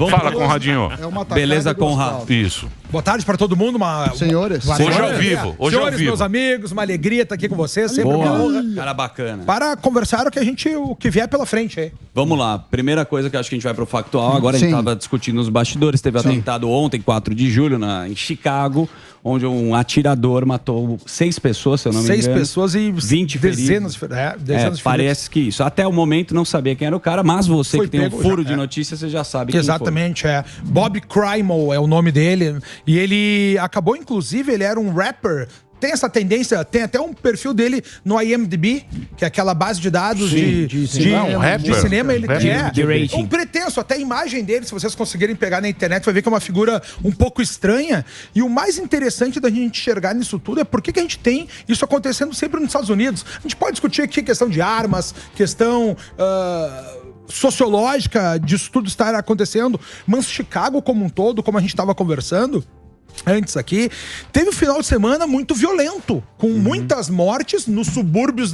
Fala, Conradinho. Beleza, Conrado. Isso. Boa tarde para todo mundo. Senhores. Hoje ao vivo. Hoje ao Senhores, vivo. meus amigos, uma alegria estar aqui com vocês. Sempre Boa. uma honra. Cara bacana. Para conversar o que vier pela frente aí. Vamos lá. Primeira coisa que eu acho que a gente vai pro factual. Agora a gente estava discutindo nos bastidores. Teve atentado ontem, 4 de julho, em Chicago, onde um atirador matou 6 pessoas, se eu não me engano. 6 pessoas e 20 dezenas feridos. de Parece que isso. Até o momento não sabia quem era o cara, mas você Foi que tem um pego furo já, de notícia, você já sabe quem Exatamente, é. Bob Crymel é o nome dele. E ele acabou, inclusive, ele era um rapper. Tem essa tendência, tem até um perfil dele no IMDb, que é aquela base de dados de cinema. Ele é um pretenso, até a imagem dele, se vocês conseguirem pegar na internet, vai ver que é uma figura um pouco estranha. E o mais interessante da gente enxergar nisso tudo é por que a gente tem isso acontecendo sempre nos Estados Unidos. A gente pode discutir aqui questão de armas, questão sociológica disso tudo estar acontecendo, mas Chicago como um todo, como a gente estava conversando antes aqui, teve um final de semana muito violento, com muitas mortes nos subúrbios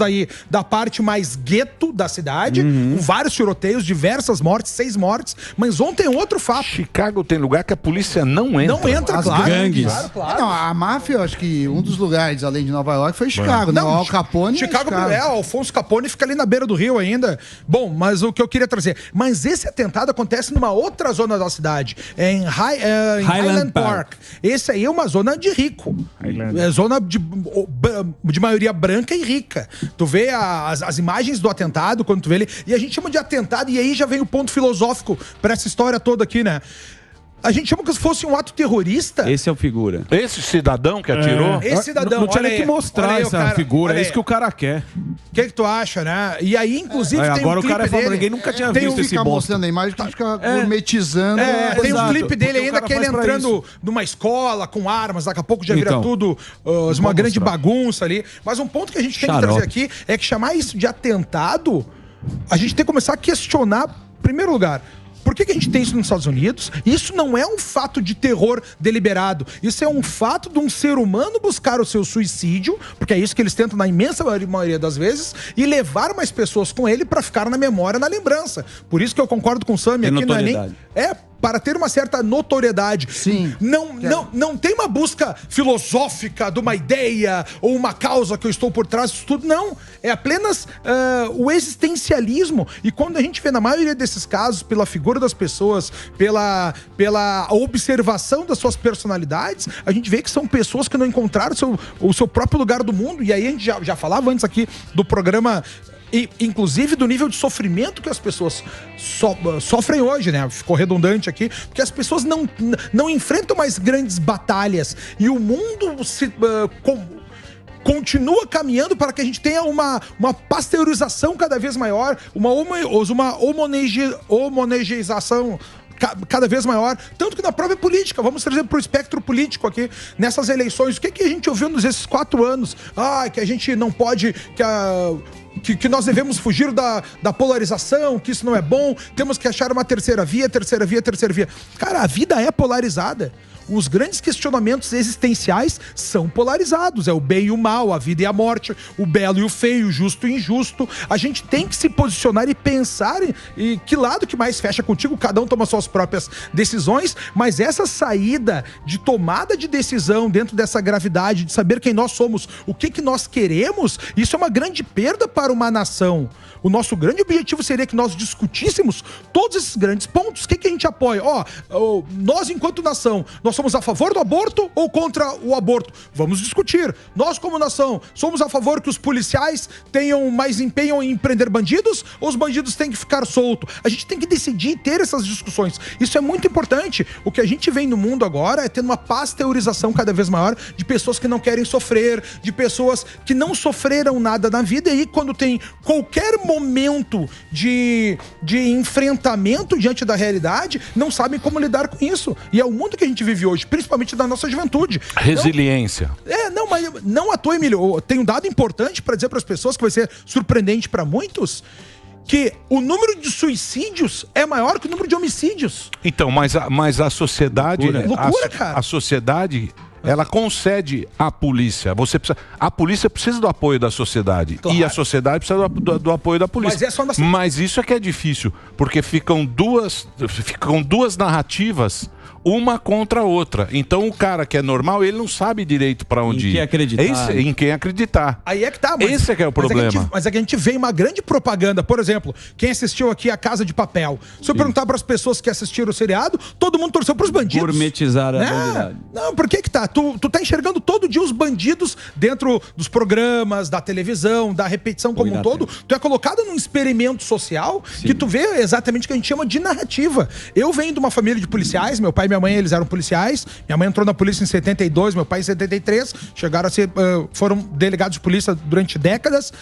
da parte mais gueto da cidade, com vários tiroteios, diversas mortes, 6 mortes, mas ontem outro fato. Chicago tem lugar que a polícia não entra. Não entra, As claro. gangues. Claro. Não, a máfia, acho que um dos lugares, além de Nova York, foi Chicago. Não, Al Capone Chicago. Alfonso Capone fica ali na beira do rio ainda. Bom, mas o que eu queria trazer, mas esse atentado acontece numa outra zona da cidade, em Highland Park. Esse aí é uma zona de rico. É zona de maioria branca e rica. Tu vê as imagens do atentado, quando tu vê ele, e a gente chama de atentado, e aí já vem o ponto filosófico pra essa história toda aqui, né? A gente chama como se fosse um ato terrorista. Esse é o figura. Esse cidadão que atirou? Esse cidadão, não tinha nem que mostrar essa figura, é isso que o cara quer. O que tu acha, né? E aí, inclusive, tem agora um clipe o cara fala, dele. ninguém nunca tinha Tem visto esse ficar bosta. mostrando a imagem que a gente fica gourmetizando. Tem um Exato. clipe dele Porque ainda o cara que ele faz pra entrando numa escola com armas, daqui a pouco já vira Então, tudo uma grande bagunça ali. Mas um ponto que a gente tem que trazer aqui é que chamar isso de atentado, a gente tem que começar a questionar, em primeiro lugar, por que a gente tem isso nos Estados Unidos? Isso não é um fato de terror deliberado. Isso é um fato de um ser humano buscar o seu suicídio, porque é isso que eles tentam na imensa maioria das vezes, e levar mais pessoas com ele para ficar na memória, na lembrança. Por isso que eu concordo com o Sammy aqui, não é nem... para ter uma certa notoriedade. Sim. Não tem uma busca filosófica de uma ideia ou uma causa que eu estou por trás disso tudo, não. É apenas o existencialismo. E quando a gente vê, na maioria desses casos, pela figura das pessoas, pela observação das suas personalidades, a gente vê que são pessoas que não encontraram o seu próprio lugar do mundo. E aí a gente já falava antes aqui do programa... E, inclusive do nível de sofrimento que as pessoas sofrem hoje, né? Ficou redundante aqui, porque as pessoas não enfrentam mais grandes batalhas e o mundo continua caminhando para que a gente tenha uma pasteurização cada vez maior, uma homogeneização cada vez maior, tanto que na própria política, vamos trazer para o espectro político aqui, nessas eleições, o que a gente ouviu nesses 4 anos? Que a gente não pode, que nós devemos fugir da polarização, que isso não é bom, temos que achar uma terceira via. Cara, a vida é polarizada. Os grandes questionamentos existenciais são polarizados. É o bem e o mal, a vida e a morte, o belo e o feio, o justo e o injusto. A gente tem que se posicionar e pensar em que lado que mais fecha contigo. Cada um toma suas próprias decisões, mas essa saída de tomada de decisão dentro dessa gravidade, de saber quem nós somos, o que nós queremos, isso é uma grande perda para uma nação. O nosso grande objetivo seria que nós discutíssemos todos esses grandes pontos. O que a gente apoia? Nós, enquanto nação, nós somos a favor do aborto ou contra o aborto? Vamos discutir. Nós, como nação, somos a favor que os policiais tenham mais empenho em prender bandidos ou os bandidos têm que ficar soltos? A gente tem que decidir e ter essas discussões. Isso é muito importante. O que a gente vê no mundo agora é tendo uma pasteurização cada vez maior de pessoas que não querem sofrer, de pessoas que não sofreram nada na vida, e aí quando tem qualquer momento de enfrentamento diante da realidade, não sabem como lidar com isso. E é o mundo que a gente vive hoje, principalmente da nossa juventude. Resiliência. Mas não à toa, Emílio, tem um dado importante para dizer para as pessoas que vai ser surpreendente para muitos, que o número de suicídios é maior que o número de homicídios. Então, mas a sociedade... Loucura, cara. A sociedade ela concede à polícia. A polícia precisa do apoio da sociedade. Claro. E a sociedade precisa do apoio da polícia. Mas isso é que é difícil, porque ficam duas narrativas, uma contra a outra. Então o cara que é normal, ele não sabe direito para onde ir. Em quem acreditar. Aí é que tá. Esse é que é o problema. Mas é que a gente vê uma grande propaganda. Por exemplo, quem assistiu aqui A Casa de Papel. Se eu perguntar para as pessoas que assistiram o seriado, todo mundo torceu para os bandidos. Gourmetizar a bandidagem. Não, por que tá? Tu tá enxergando todo dia os bandidos dentro dos programas, da televisão, da repetição como um todo. Tu é colocado num experimento social que tu vê exatamente o que a gente chama de narrativa. Eu venho de uma família de policiais, meu pai e minha mãe, eles eram policiais. Minha mãe entrou na polícia em 72, meu pai em 73. Chegaram a ser, foram delegados de polícia durante décadas.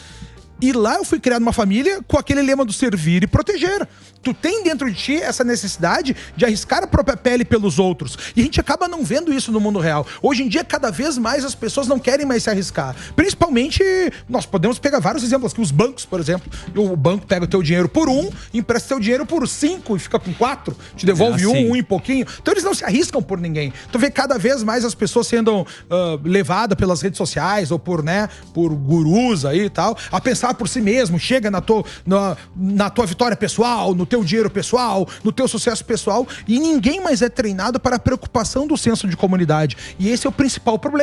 E lá eu fui criado numa família com aquele lema do servir e proteger. Tu tem dentro de ti essa necessidade de arriscar a própria pele pelos outros. E a gente acaba não vendo isso no mundo real. Hoje em dia, cada vez mais as pessoas não querem mais se arriscar. Principalmente, nós podemos pegar vários exemplos aqui. Os bancos, por exemplo. O banco pega o teu dinheiro por 1, empresta o teu dinheiro por 5 e fica com 4. Te devolve 1 e pouquinho. Então eles não se arriscam por ninguém. Tu vê cada vez mais as pessoas sendo levadas pelas redes sociais ou por gurus aí e tal, a pensar por si mesmo, chega na tua vitória pessoal, no teu dinheiro pessoal, no teu sucesso pessoal, e ninguém mais é treinado para a preocupação do senso de comunidade. E esse é o principal problema.